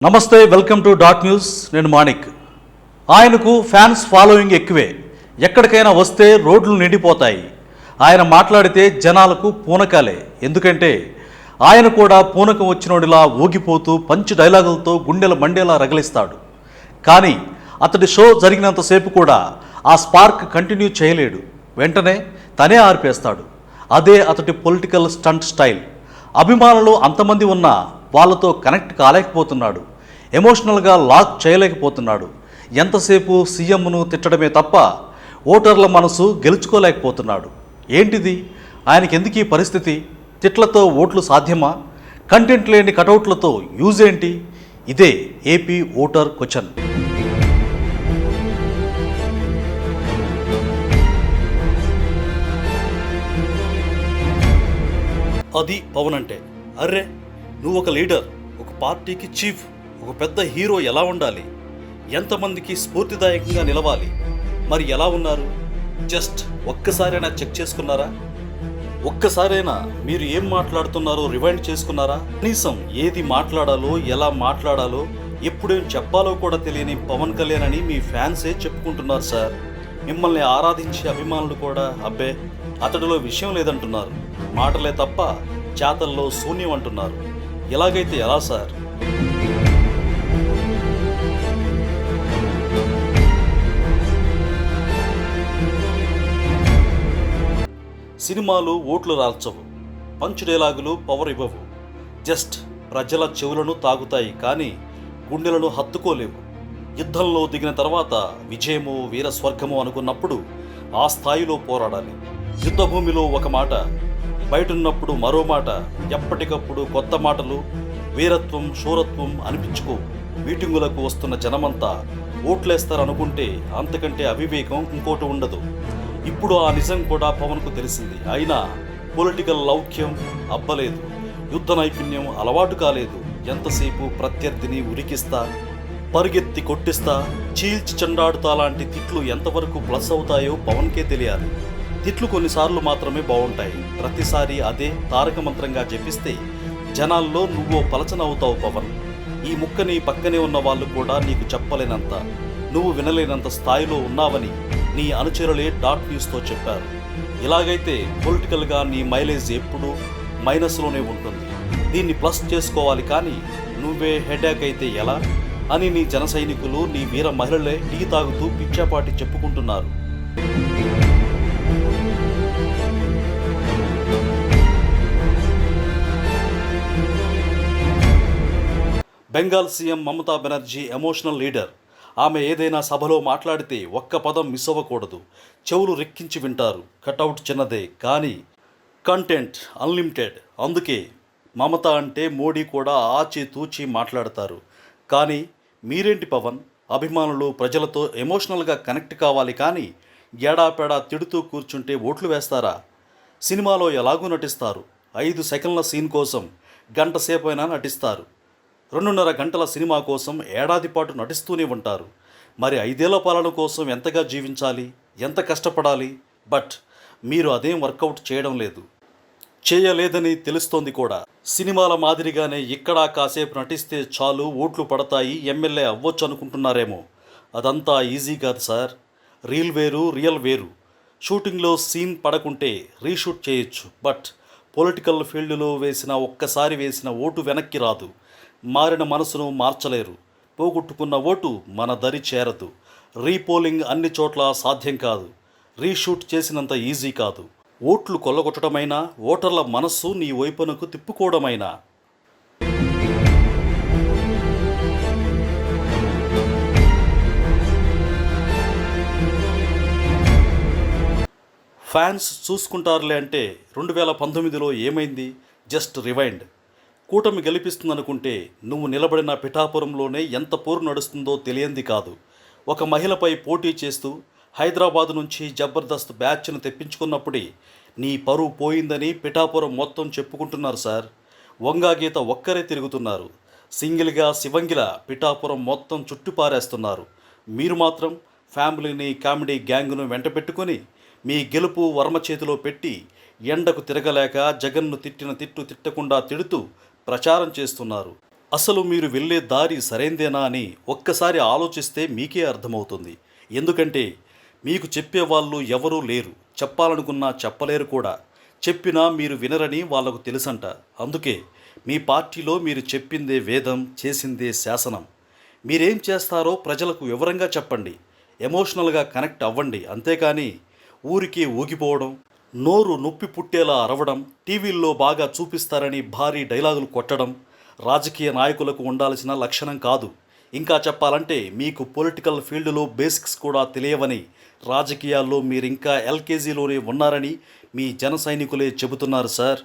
నమస్తే, welcome to dot news. నేను మాణిక్. ఆయనకు ఫ్యాన్స్ ఫాలోయింగ్ ఎక్కువే. ఎక్కడికైనా వస్తే రోడ్లు నిండిపోతాయి. ఆయన మాట్లాడితే జనాలకు పూనకాలే. ఎందుకంటే ఆయన కూడా పూనకం వచ్చినోడిలా ఊగిపోతూ పంచ్ డైలాగులతో గుండెల మండేలా రగిలిస్తాడు. కానీ అతడి షో జరిగినంతసేపు కూడా ఆ స్పార్క్ కంటిన్యూ చేయలేడు. వెంటనే తనే ఆర్పేస్తాడు. అదే అతడి పొలిటికల్ స్టంట్ స్టైల్. అభిమానులు అంతమంది ఉన్నా వాళ్ళతో కనెక్ట్ కాలేకపోతున్నాడు. ఎమోషనల్గా లాక్ చేయలేకపోతున్నాడు. ఎంతసేపు సీఎంను తిట్టడమే తప్ప ఓటర్ల మనసు గెలుచుకోలేకపోతున్నాడు. ఏంటిది? ఆయనకి ఎందుకు ఈ పరిస్థితి? తిట్లతో ఓట్లు సాధ్యమా? కంటెంట్ లేని కటౌట్లతో యూజ్ ఏంటి? ఇదే ఏపీ ఓటర్ క్వశ్చన్. అది పవన్ అంటే. అర్రే, నువ్వు ఒక లీడర్, ఒక పార్టీకి చీఫ్, ఒక పెద్ద హీరో ఎలా ఉండాలి? ఎంతమందికి స్ఫూర్తిదాయకంగా నిలవాలి? మరి ఎలా ఉన్నారు? జస్ట్ ఒక్కసారైనా చెక్ చేసుకున్నారా? ఒక్కసారైనా మీరు ఏం మాట్లాడుతున్నారో రివైండ్ చేసుకున్నారా? కనీసం ఏది మాట్లాడాలో, ఎలా మాట్లాడాలో, ఎప్పుడేం చెప్పాలో కూడా తెలియని పవన్ కళ్యాణ్ అని మీ ఫ్యాన్సే చెప్పుకుంటున్నారు సార్. మిమ్మల్ని ఆరాధించే అభిమానులు కూడా అబ్బే అతడిలో విషయం లేదంటున్నారు. మాటలే తప్ప చేతల్లో శూన్యం అంటున్నారు. ఎలాగైతే ఎలా సార్? సినిమాలు ఓట్లు రాల్చవు, పంచ్ డైలాగులు పవర్ ఇవ్వవు. జస్ట్ ప్రజల చెవులను తాగుతాయి కానీ గుండెలను హత్తుకోలేవు. యుద్ధంలో దిగిన తర్వాత విజయమో వీరస్వర్గమో అనుకున్నప్పుడు ఆ స్థాయిలో పోరాడాలి. యుద్ధభూమిలో ఒక మాట, బయటున్నప్పుడు మరో మాట. ఎప్పటికప్పుడు కొత్త మాటలు, వీరత్వం, శూరత్వం అనిపించుకో. మీటింగులకు వస్తున్న జనమంతా ఓట్లేస్తారనుకుంటే అంతకంటే అవివేకం ఇంకోటి ఉండదు. ఇప్పుడు ఆ నిజం కూడా పవన్కు తెలిసింది. అయినా పొలిటికల్ లౌక్యం అబ్బలేదు, యుద్ధ నైపుణ్యం అలవాటు కాలేదు. ఎంతసేపు ప్రత్యర్థిని ఉరికిస్తా, పరిగెత్తి కొట్టిస్తా, చీల్చి చెండాడుతా లాంటి తిట్లు ఎంతవరకు ప్లస్ అవుతాయో పవన్కే తెలియాలి. తిట్లు కొన్నిసార్లు మాత్రమే బాగుంటాయి. ప్రతిసారి అదే తారక మంత్రంగా చెప్పిస్తే జనాల్లో నువ్వో పలచన అవుతావు పవన్. ఈ ముక్కని పక్కనే ఉన్న వాళ్ళు కూడా నీకు చెప్పలేనంత, నువ్వు వినలేనంత స్థాయిలో ఉన్నావని నీ అనుచరులే డాట్ న్యూస్తో చెప్పారు. ఇలాగైతే పొలిటికల్గా నీ మైలేజ్ ఎప్పుడూ మైనస్లోనే ఉంటుంది. దీన్ని ప్లస్ చేసుకోవాలి కానీ నువ్వే హెడ్యాక్ అయితే ఎలా అని నీ జన సైనికులు, నీ వీర మహిళలే టీ తాగుతూ పిచ్చాపాటి చెప్పుకుంటున్నారు. Bengal CM Mamata Banerjee emotional leader. ఆమె ఏదైనా సభలో మాట్లాడితే ఒక్క పదం మిస్ అవ్వకూడదు. చెవులు రెక్కించి వింటారు. కటౌట్ చిన్నదే కానీ కంటెంట్ అన్లిమిటెడ్. అందుకే మమత అంటే మోడీ కూడా ఆచితూచి మాట్లాడతారు. కానీ మీరేంటి పవన్? అభిమానులు ప్రజలతో ఎమోషనల్గా కనెక్ట్ కావాలి కానీ ఏడాపేడా తిడుతూ కూర్చుంటే ఓట్లు వేస్తారా? సినిమాలో ఎలాగూ నటిస్తారు. 5 సెకండ్ల సీన్ కోసం గంట సేపైనా నటిస్తారు. 2.5 గంటల సినిమా కోసం ఏడాది పాటు నటిస్తూనే ఉంటారు. మరి 5 ఏళ్ల పాలన కోసం ఎంతగా జీవించాలి, ఎంత కష్టపడాలి? బట్ మీరు అదేం వర్కౌట్ చేయడం లేదు, చేయలేదని తెలుస్తోంది కూడా. సినిమాల మాదిరిగానే ఇక్కడ కాసేపు నటిస్తే చాలు ఓట్లు పడతాయి, ఎమ్మెల్యే అవ్వచ్చు అనుకుంటున్నారేమో. అదంతా ఈజీ కాదు సార్. రీల్ వేరు, రియల్ వేరు. షూటింగ్లో సీన్ పడకుంటే రీషూట్ చేయొచ్చు. బట్ పొలిటికల్ ఫీల్డ్లో ఒక్కసారి వేసిన ఓటు వెనక్కి రాదు. మారిన మనసును మార్చలేరు. పోగొట్టుకున్న ఓటు మన దరి చేరదు. రీపోలింగ్ అన్ని చోట్ల సాధ్యం కాదు. రీషూట్ చేసినంత ఈజీ కాదు. ఓట్లు కొల్లగొట్టడమైనా, ఓటర్ల మనస్సు నీ వైపునకు తిప్పుకోవడమైనా. ఫ్యాన్స్ చూసుకుంటారులే అంటే 2019లో ఏమైంది? Just rewind. కూటమి గెలిపిస్తుందనుకుంటే నువ్వు నిలబడిన పిఠాపురంలోనే ఎంత పోరు నడుస్తుందో తెలియంది కాదు. ఒక మహిళపై పోటీ చేస్తూ హైదరాబాద్ నుంచి జబర్దస్త్ బ్యాచ్ను తెప్పించుకున్నప్పుడే నీ పరువు పోయిందని పిఠాపురం మొత్తం చెప్పుకుంటున్నారు సార్. వంగా గీత ఒక్కరే తిరుగుతున్నారు. సింగిల్గా శివంగిల పిఠాపురం మొత్తం చుట్టుపారేస్తున్నారు. మీరు మాత్రం ఫ్యామిలీని, కామెడీ గ్యాంగ్ను వెంట పెట్టుకొని మీ గెలుపు వర్మ చేతిలో పెట్టి ఎండకు తిరగలేక జగన్ను తిట్టిన తిట్టు తిట్టకుండా తిడుతూ ప్రచారం చేస్తున్నారు. అసలు మీరు వెళ్ళే దారి సరైందేనా అని ఒక్కసారి ఆలోచిస్తే మీకే అర్థమవుతుంది. ఎందుకంటే మీకు చెప్పేవాళ్ళు ఎవరూ లేరు. చెప్పాలనుకున్నా చెప్పలేరు కూడా. చెప్పినా మీరు వినరని వాళ్ళకు తెలుసంట. అందుకే మీ పార్టీలో మీరు చెప్పిందే వేదం, చేసిందే శాసనం. మీరేం చేస్తారో ప్రజలకు వివరంగా చెప్పండి. ఎమోషనల్గా కనెక్ట్ అవ్వండి. అంతేకాని ఊరికే ఊగిపోవడం, నోరు నొప్పి పుట్టేలా అరవడం, టీవీల్లో బాగా చూపిస్తారని భారీ డైలాగులు కొట్టడం రాజకీయ నాయకులకు ఉండాల్సిన లక్షణం కాదు. ఇంకా చెప్పాలంటే మీకు పొలిటికల్ ఫీల్డ్లో బేసిక్స్ కూడా తెలియవని, రాజకీయాల్లో మీరింకా ఎల్కేజీలోనే ఉన్నారని మీ జన సైనికులే చెబుతున్నారు సార్.